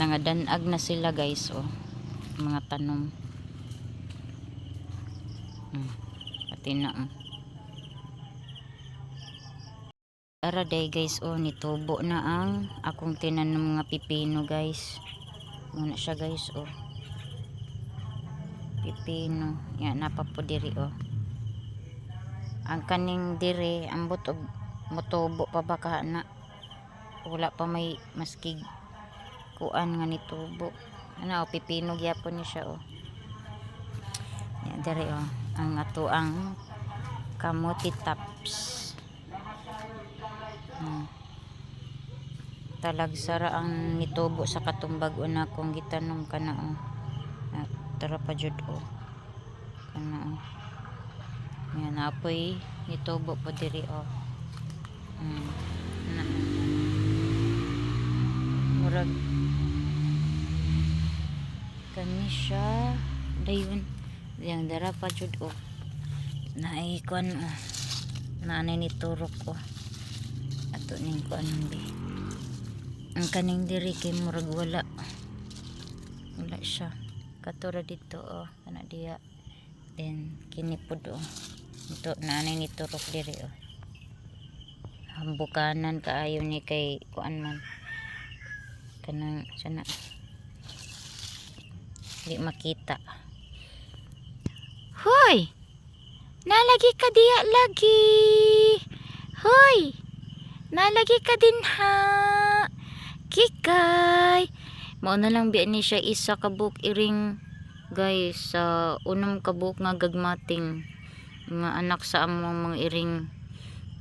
Nangadanag na sila guys, oh. Mga tanom. Pati na, Ara day guys, oh, nitubo na ang akong tinanom mga pipino guys. Muna siya guys, oh. Pipino. Yan, napapo diri, oh. Ang kaning diri, ambot og motubo pa baka na. Wala pa may maskig kuan nga nitubo. Ano, oh, pipino gyapon ni siya, oh. Yan diri, oh. Ang ato ang kamuti tops. Talagsara ang nitubo sa katumbag una kong gitanom kana, oh. Tara pa jud, oh. Kana, oh. Yan apoy nitubo po diri, oh. Murag kani siya dayon yang dara pa jud, oh. Naikon, oh. Naanay ni turok ko, ato ning kuan bi. Ang kaning diri kay murag wala siya katura dito, oh. Kana diya then kini pud, oh. Ito naanay ni turok diri, oh. Hambukanan kaayo ni kay kuan man kanang sana di makita. Hoy, nalagi ka diya lagi. Hoy, nalagi ka din ha. Kikay. Mao na lang biya ni siya isa ka book iring guys sa unom ka book nga gagmating nga anak sa among mga iring.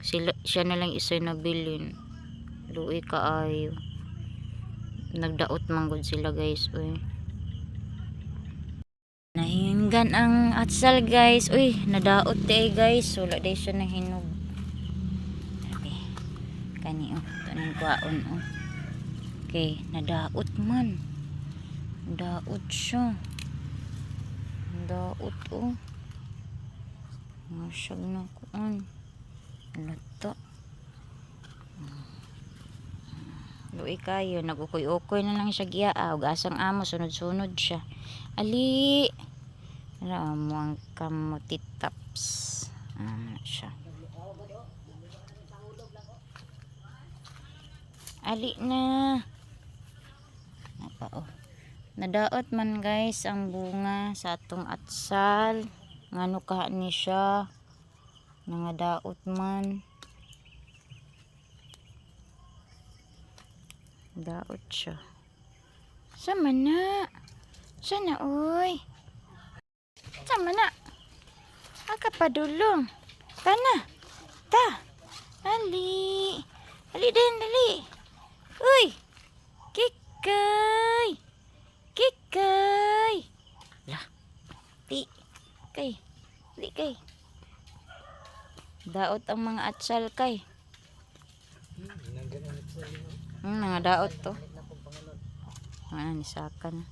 Siya na lang isa nabilin. Luoy kaayo. Nagdaot manggod sila guys, uy. Nahinggan ang atsal guys. Uy, nadaot day guys. Wala day siya nahinog. Sabi, kani, oh. Ito nang kwaon, oh. Okay, nadaot man. Nadaot siya. Nadaot, oh. Masyag na kuan. Lata. Luoy kayo, nagukoy-ukoy na lang siya giya. Asang amo, sunod-sunod siya. Ali. Ano mo ang kamuti tops. Siya. Ali na. Apa, oh. Nadaot man guys ang bunga sa atong atsal. Ngano ka ni siya. Nangadaot man. Daot siya. Sama na. Sana, uy. Sama na. Aka pa dulong. Tana. Ta. Ali. Ali din, dali. Uy. Kikay. Kikay. Lah. Di. Kay. Di kay. Daot ang mga atsal kay. Mga daot to. Nisakan.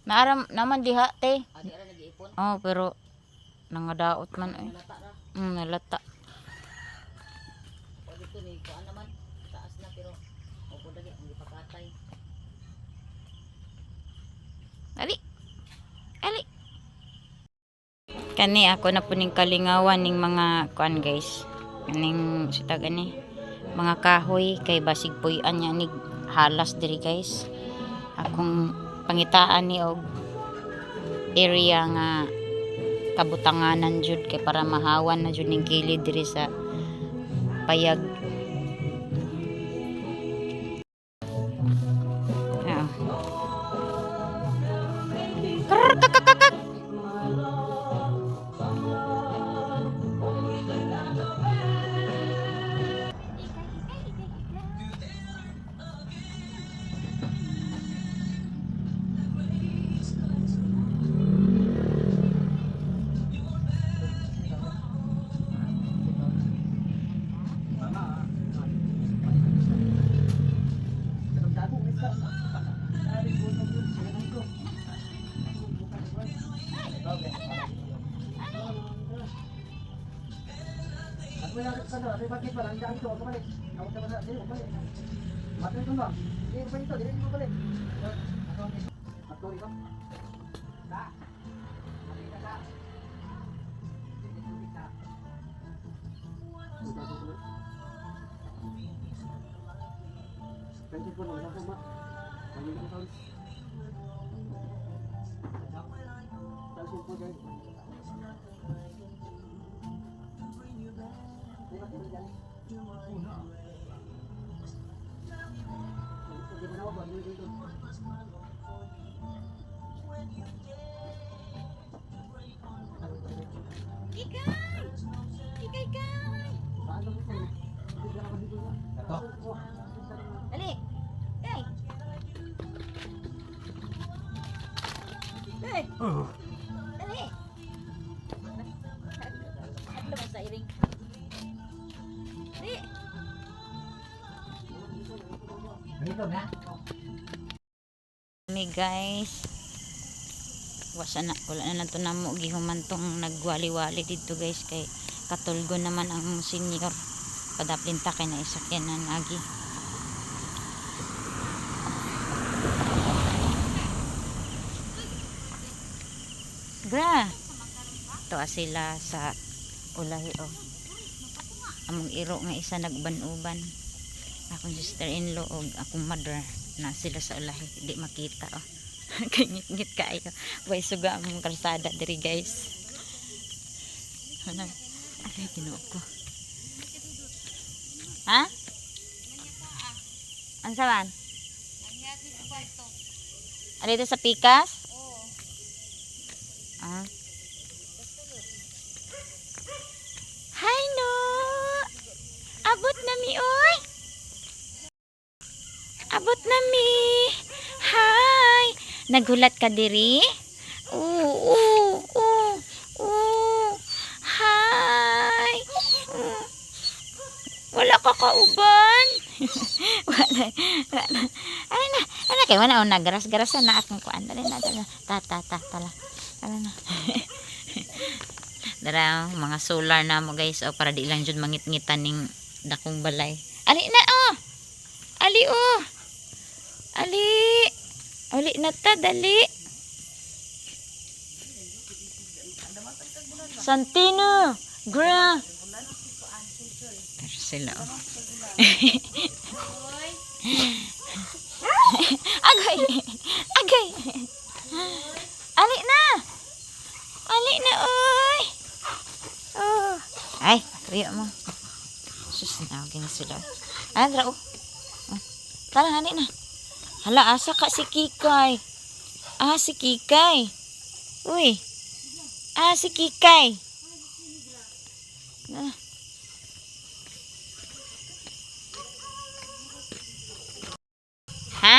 Naaram naman diha te. Oh, pero nangadaot man, eh. Nalata. Dito ni kuan naman taas na pero opo dali ang ipakatay. Ali. Ali. Kani ako na puning kalingawan ning mga kuan guys. Kaning sitag ani mga kahoy kay basig puy-an nya ni halas diri guys. Akong pangitaan ni og area nga kabutanganan jud kay para mahawan na jud ning kilid diri sa payag. Dali. Hey. Hey. Dali. Ano ba sa iring? Dali. Kami guys. Wala na lang to namo gihuman tong nagwali-wali dito guys kay katulgo naman ang senior. Padaplinta kay na isakyanan agi. Gra. To sila sa ulahi oh. Among iro nga isa nagban-uban. Akong sister-in-law og akong mother na sila sa ulahi, di makita oh. Kangit-ngit kayo. Way suga among kalsada diri guys. Ano? Ay Ginoo ko. Ha? Ansa man? Ari sa pikas? Oo. Ah. Hi no. Abot na mi oy. Abot na mi. Hi. Nagulat ka diri? Oo. Hi. Wala ka kauban. wala. Ano kay wala na garas-garas na akong kuan. Dali na. Tala. Tala na. Dara mga solar na mo guys oh, para di lang jud mangit-ngitan ning dakong balay. Ali na oh. Ali oh. Ali na ta dali. Santino, gra. Pero sila oh. Agay. Ali na oy. Oh. Ay, riyo mo. Sus na gina sila. Dra oh. Tara ali na. Hala asa ka si Kikay. Si Kikay. Uy. Si Kikay. Ha?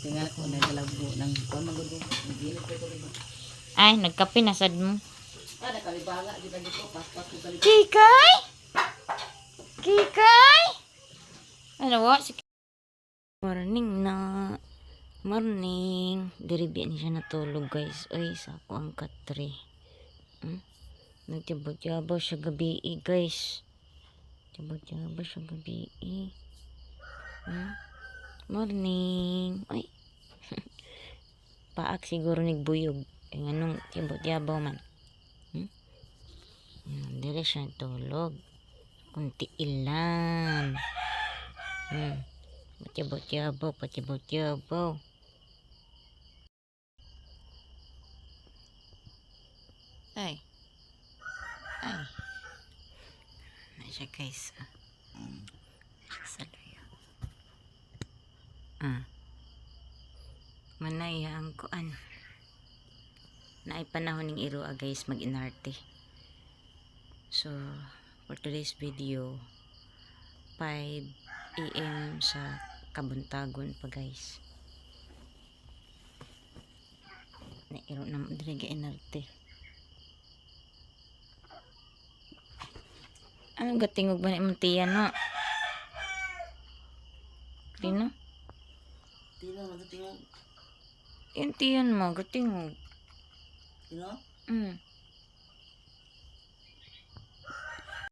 Tingnan ko na galago ng pamagudo. Ay, nagkape na sad mo. Nakalibaga kita dito paspas ko kali. Kikay? Ano wa si Morning na. Morning. Diribi ni siya natulog guys. Oy, sa ako ang katre. Nagtibot-yabaw siya gabi guys. Tibot-yabaw siya gabi. Morning. Oy. Paak siguro nigbuyog. Nganong tibot-yabaw man. Dili siya tulog. Kunti ilan. Patibot-yabaw. Ay. Na siya guys. Salayo. Manay ang kuan. Naay panahon ning iro guys mag-inarte. So, for today's video, 5 AM sa kabuntagon pa guys. Nairo na diri ga-inarte. Anong gatingog ba ni imong tiyan no? Krino? Tino magatingog. Yung tiyan mo gatingog. Tino?